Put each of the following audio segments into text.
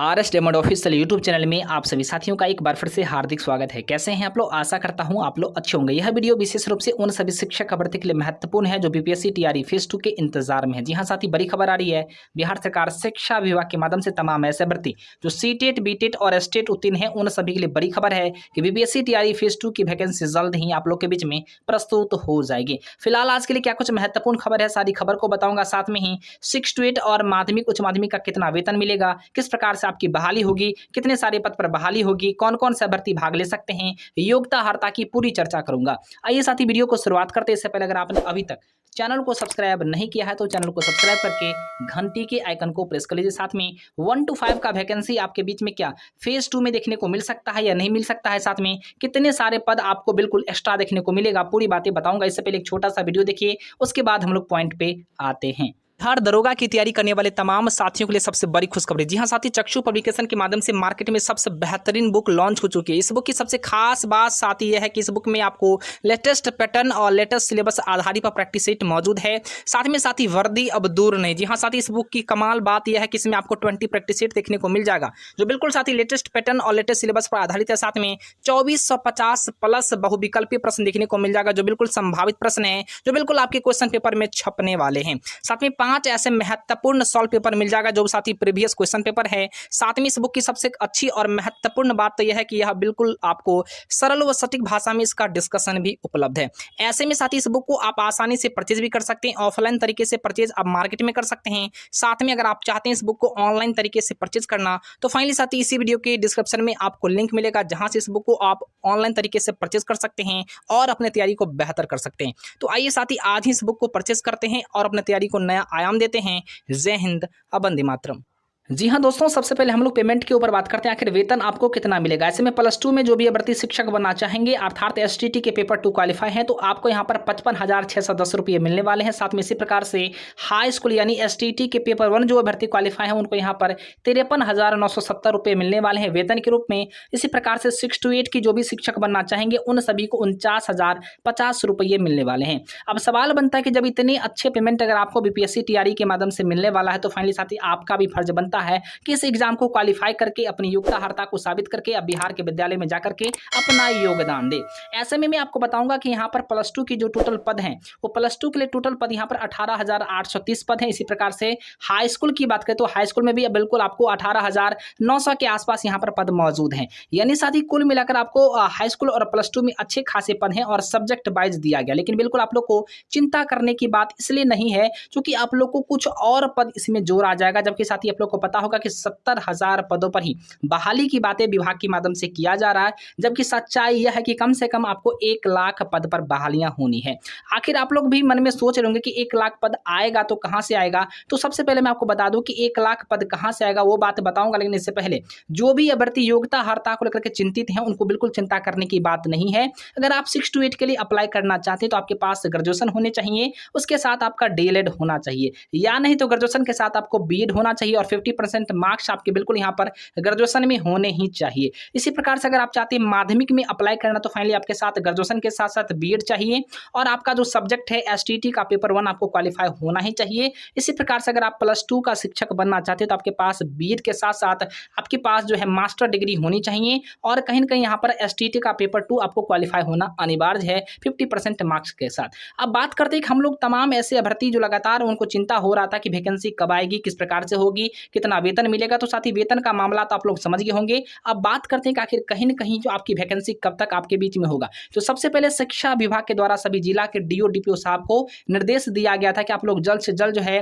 RS diamond official YouTube channel में आप सभी साथियों का एक बार फिर से हार्दिक स्वागत है। कैसे हैं आप लोग? आशा करता हूं आप लोग अच्छे होंगे। यह वीडियो विशेष रूप से उन सभी शिक्षक का भर्ती के लिए महत्वपूर्ण है जो बीपीएससी टीआरई फेज 2 के इंतजार में है। जी हां साथी, बड़ी खबर आ रही है। बिहार सरकार शिक्षा विभाग के माध्यम से तमाम ऐसे भर्ती जो सीटेट, बीटेट और एस्टेट उत्तीर्ण है उन सभी के लिए बड़ी खबर है कि बीपीएससी टीआरई फेज 2 की वैकेंसी जल्द ही आप लोग के बीच में प्रस्तुत हो जाएगी। फिलहाल आज के लिए क्या कुछ महत्वपूर्ण खबर है, सारी खबर को बताऊंगा। साथ में ही 6 to 8 और माध्यमिक उच्च माध्यमिक का कितना वेतन मिलेगा, किस प्रकार से आपकी बहाली होगी, कितने सारे पद पर बहाली होगी, कौन कौन सा भर्ती भाग ले सकते हैं, योग्यता अर्हता की पूरी चर्चा करूंगा। आइए साथी, वीडियो को शुरुआत करते इससे पहले अगर आपने अभी तक चैनल को सब्सक्राइब नहीं किया है तो चैनल को सब्सक्राइब करके घंटी के आइकन को प्रेस कर लीजिए। साथ में 1 to 5 का वैकेंसी आपके बीच में क्या फेज 2 में देखने को मिल सकता है या नहीं मिल सकता है, साथ में कितने सारे पद आपको बिल्कुल एक्स्ट्रा देखने को मिलेगा, पूरी बातें बताऊंगा। इससे पहले एक छोटा सा वीडियो देखिए, उसके बाद हम लोग पॉइंट पे आते हैं। हर दरोगा की तैयारी करने वाले तमाम साथियों के लिए सबसे बड़ी खुशखबरी। जी हां साथी, चक्षु पब्लिकेशन के माध्यम से मार्केट में सबसे बेहतरीन बुक लॉन्च हो चुकी है। इस बुक की सबसे खास बात साथी यह है कि इस बुक में आपको लेटेस्ट पैटर्न और लेटेस्ट सिलेबस आधारित पर प्रैक्टिस सेट मौजूद है। साथ में साथी वर्दी अब दूर नहीं। जी हां साथी, इस बुक की कमाल बात यह है कि इसमें आपको 20 प्रैक्टिस सेट देखने को मिल जाएगा जो बिल्कुल साथी लेटेस्ट पैटर्न और लेटेस्ट सिलेबस पर आधारित है। साथ में 2450 प्लस बहुविकल्पीय प्रश्न देखने को मिल जाएगा जो बिल्कुल संभावित प्रश्न है, जो बिल्कुल आपके क्वेश्चन पेपर में छपने वाले हैं। साथ में 5 ऐसे महत्वपूर्ण सॉल्व पेपर मिल जाएगा जो साथी प्रीवियस क्वेश्चन पेपर है। साथ में इस बुक की सबसे अच्छी और महत्वपूर्ण बात तो यह है कि यह बिल्कुल आपको सरल व सटीक भाषा में इसका डिस्कशन भी उपलब्ध है। ऐसे में साथी इस बुक को आप आसानी से परचेज भी कर सकते हैं, ऑफलाइन तरीके से परचेज आप मार्केट में कर सकते हैं। साथ में अगर आप चाहते हैं इस बुक को ऑनलाइन तरीके से परचेज करना तो फाइनली साथी इसी वीडियो के डिस्क्रिप्शन में आपको लिंक मिलेगा जहां से इस बुक को आप ऑनलाइन तरीके से परचेज कर सकते हैं और अपने तैयारी को बेहतर कर सकते हैं। तो आइए साथी, आज ही इस बुक को परचेज करते हैं और अपने तैयारी को नया आयाम देते हैं। जय हिंद, वंदे मातरम। जी हाँ दोस्तों, सबसे पहले हम लोग पेमेंट के ऊपर बात करते हैं। आखिर वेतन आपको कितना मिलेगा। ऐसे में प्लस 2 में जो भी अभ्यर्थी शिक्षक बनना चाहेंगे अर्थात एसटीटी के पेपर 2 क्वालिफाई हैं तो आपको यहाँ पर 55,610 रुपये मिलने वाले हैं। साथ में इसी प्रकार से हाई स्कूल यानी एसटीटी के पेपर 1 जो अभ्यर्थी क्वालिफाई हैं उनको यहाँ पर 53,970 रुपये मिलने वाले हैं वेतन के रूप में। इसी प्रकार से 6 to 8 की जो भी शिक्षक बनना चाहेंगे उन सभी को 49,050 रुपये मिलने वाले हैं। अब सवाल बनता है कि जब इतने अच्छे पेमेंट अगर आपको बीपीएससी टीआरई के माध्यम से मिलने वाला है तो फाइनली साथी आपका भी फर्ज बनता है कि इस एग्जाम को क्वालिफाई करके अपनी योग्यता अर्हता को साबित करके अब बिहार के विद्यालय में जाकर के अपना योगदान दे। ऐसे में मैं आपको बताऊंगा कि यहाँ पर प्लस 2 की जो टोटल पद हैं वो प्लस 2 के लिए टोटल पद यहाँ पर 18,830 पद हैं। इसी प्रकार से हाई स्कूल की बात करें तो हाई स्कूल में भी बिल्कुल आपको 18,900 के आसपास यहाँ पर पद मौजूद हैं। यानी साथी कुल मिलाकर आपको हाई स्कूल और प्लस 2 में अच्छे खासे पद हैं और सब्जेक्ट वाइज दिया गया। लेकिन बिल्कुल आप लोग को चिंता करने की बात इसलिए नहीं है क्योंकि आप लोग को कुछ और पद इसमें जोड़ आ जाएगा। जबकि साथी आप लोग को पता होगा कि 70,000 पदों पर ही बहाली की बातें विभाग के माध्यम से किया जा रहा है, जबकि सच्चाई यह है कि कम से कम आपको 1 लाख पद पर बहालियां होनी है। आखिर आप लोग भी मन में सोच रहे होंगे कि 1 लाख पद आएगा तो कहां से आएगा। तो सबसे पहले मैं आपको बता दूं कि 1 लाख पद कहां से आएगा वो बात बताऊंगा, लेकिन इससे पहले जो भी अभ्यर्थी योग्यता अर्हता को लेकर के चिंतित हैं उनको बिल्कुल चिंता करने की बात नहीं है। अगर आप 6 to 8 के लिए अप्लाई करना चाहते हैं तो आपके पास ग्रेजुएशन होने चाहिए, उसके साथ आपका डीएलएड होना चाहिए, या नहीं तो ग्रेजुएशन के साथ आपको बीएड होना चाहिए और 50% मार्क्स आपके बिल्कुल यहाँ पर ग्रेजुएशन में होने ही चाहिए। इसी प्रकार से अगर आप चाहते हैं माध्यमिक में अप्लाई करना तो फाइनली आपके साथ ग्रेजुएशन के साथ साथ बीएड चाहिए और आपका जो सब्जेक्ट है एसटीटी का पेपर 1 आपको क्वालिफाई होना ही चाहिए। इसी प्रकार से अगर आप प्लस 2 का शिक्षक बनना चाहते हैं तो आपके पास बीएड के साथ साथ आपके पास जो है मास्टर डिग्री होनी चाहिए और कहीं ना कहीं यहाँ पर एसटीटी का पेपर 2 आपको क्वालिफाई होना अनिवार्य है 50% मार्क्स के साथ। अब बात करते हैं कि हम लोग तमाम ऐसे अभ्यर्थी जो लगातार उनको चिंता हो रहा था कि वैकेंसी कब आएगी, किस प्रकार से होगी, कितना वेतन मिलेगा, तो साथ ही वेतन का मामला तो आप लोग समझ गए होंगे। अब बात करते हैं कि आखिर कहीं न कहीं जो आपकी वैकेंसी कब तक आपके बीच में होगा। तो सबसे पहले शिक्षा विभाग के द्वारा सभी जिला के डीओ डीपीओ साहब को निर्देश दिया गया था कि आप लोग जल्द से जल्द जो है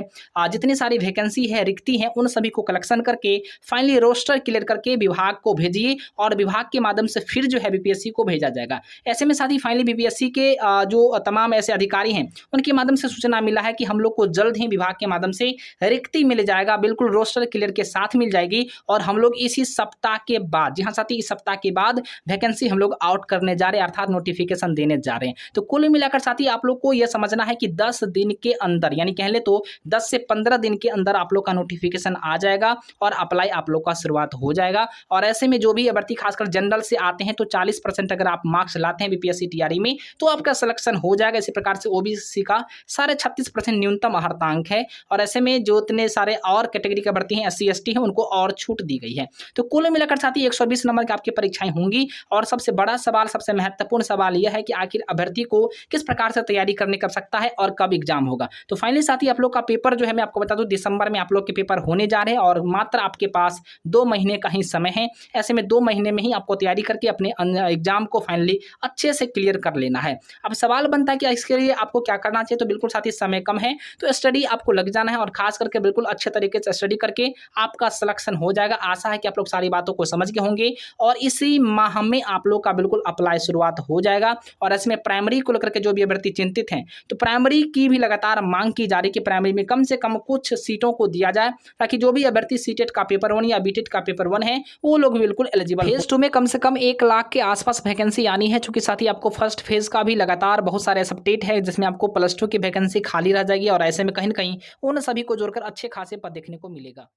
जितनी सारी वैकेंसी है, रिक्ति है, उन सभी को कलेक्शन करके फाइनली रोस्टर क्लियर करके विभाग को भेजिए और विभाग के माध्यम से फिर जो है बीपीएससी को भेजा जाएगा। ऐसे में साथ ही फाइनली बीपीएससी के जो तमाम ऐसे अधिकारी हैं उनके माध्यम से सूचना मिला है कि हम लोग को जल्द ही विभाग के माध्यम से रिक्ति मिल जाएगा, बिल्कुल रोस्टर क्लियर के साथ मिल जाएगी और हम लोग इसी सप्ताह के बाद, जी हाँ साथी, इस सप्ताह के बाद वैकेंसी हम लोग आउट करने जा रहे हैं अर्थात नोटिफिकेशन देने जा रहे हैं। तो कुल मिलाकर साथी आप लोग को यह समझना है कि 10 दिन के अंदर यानी कह ले तो 10 से 15 दिन के अंदर आप लोग का नोटिफिकेशन आ जाएगा और अप्लाई आप लोग का शुरुआत हो जाएगा। और ऐसे में जो भी अभ्यर्थी खासकर जनरल से आते हैं तो 40% अगर आप मार्क्स लाते हैं बीपीएससी टीआरई में तो आपका सिलेक्शन हो जाएगा। इसी प्रकार से ओबीसी का 36.5% न्यूनतम अर्हतांक है और ऐसे में जो इतने सारे और कैटेगरी के अभ्यर्थी हैं हैं, SC ST हैं, उनको और छूट दी गई है। तो कुल मिलाकर साथी 120 नंबर की आपकी परीक्षाएं होंगी और सबसे बड़ा सवाल, सबसे महत्वपूर्ण सवाल यह है कि आखिर अभ्यर्थी को किस प्रकार से तैयारी करने कर सकता है और कब एग्जाम होगा। तो फाइनली साथी आप लोग का पेपर जो है मैं आपको बता दूं दिसंबर में आप लोग के पेपर होने जा रहे हैं और मात्र आपके पास 2 महीने का ही समय है। ऐसे में 2 महीने में ही आपको तैयारी करके अपने एग्जाम को फाइनली अच्छे से क्लियर कर लेना है। अब सवाल बनता है कि इसके लिए आपको क्या करना चाहिए, तो बिल्कुल साथी समय कम है तो स्टडी आपको लग जाना है और खास करके बिल्कुल अच्छे तरीके से स्टडी करके आपका सिलेक्शन हो जाएगा। आशा है कि आप लोग सारी बातों को समझ गए होंगे और इसी माह में आप लोग का बिल्कुल अप्लाई शुरुआत हो जाएगा। और इसमें प्राइमरी को लेकर के जो भी अभ्यर्थी चिंतित हैं तो प्राइमरी की भी लगातार मांग की जा रही है कि प्राइमरी में कम से कम कुछ सीटों को दिया जाए ताकि जो भी अभ्यर्थी सीटेट का पेपर 1 या बीटेट का पेपर 1 है वो लोग बिल्कुल एलिजिबल। फेज 2 में कम से कम 1 लाख के आसपास वैकेंसी आनी है, चूंकि साथ ही आपको फर्स्ट फेज का भी लगातार बहुत सारे अपडेट है जिसमें आपको +2 की वैकेंसी खाली रह जाएगी और ऐसे में कहीं ना कहीं उन सभी को जोड़कर अच्छे खासे पद देखने को मिलेगा।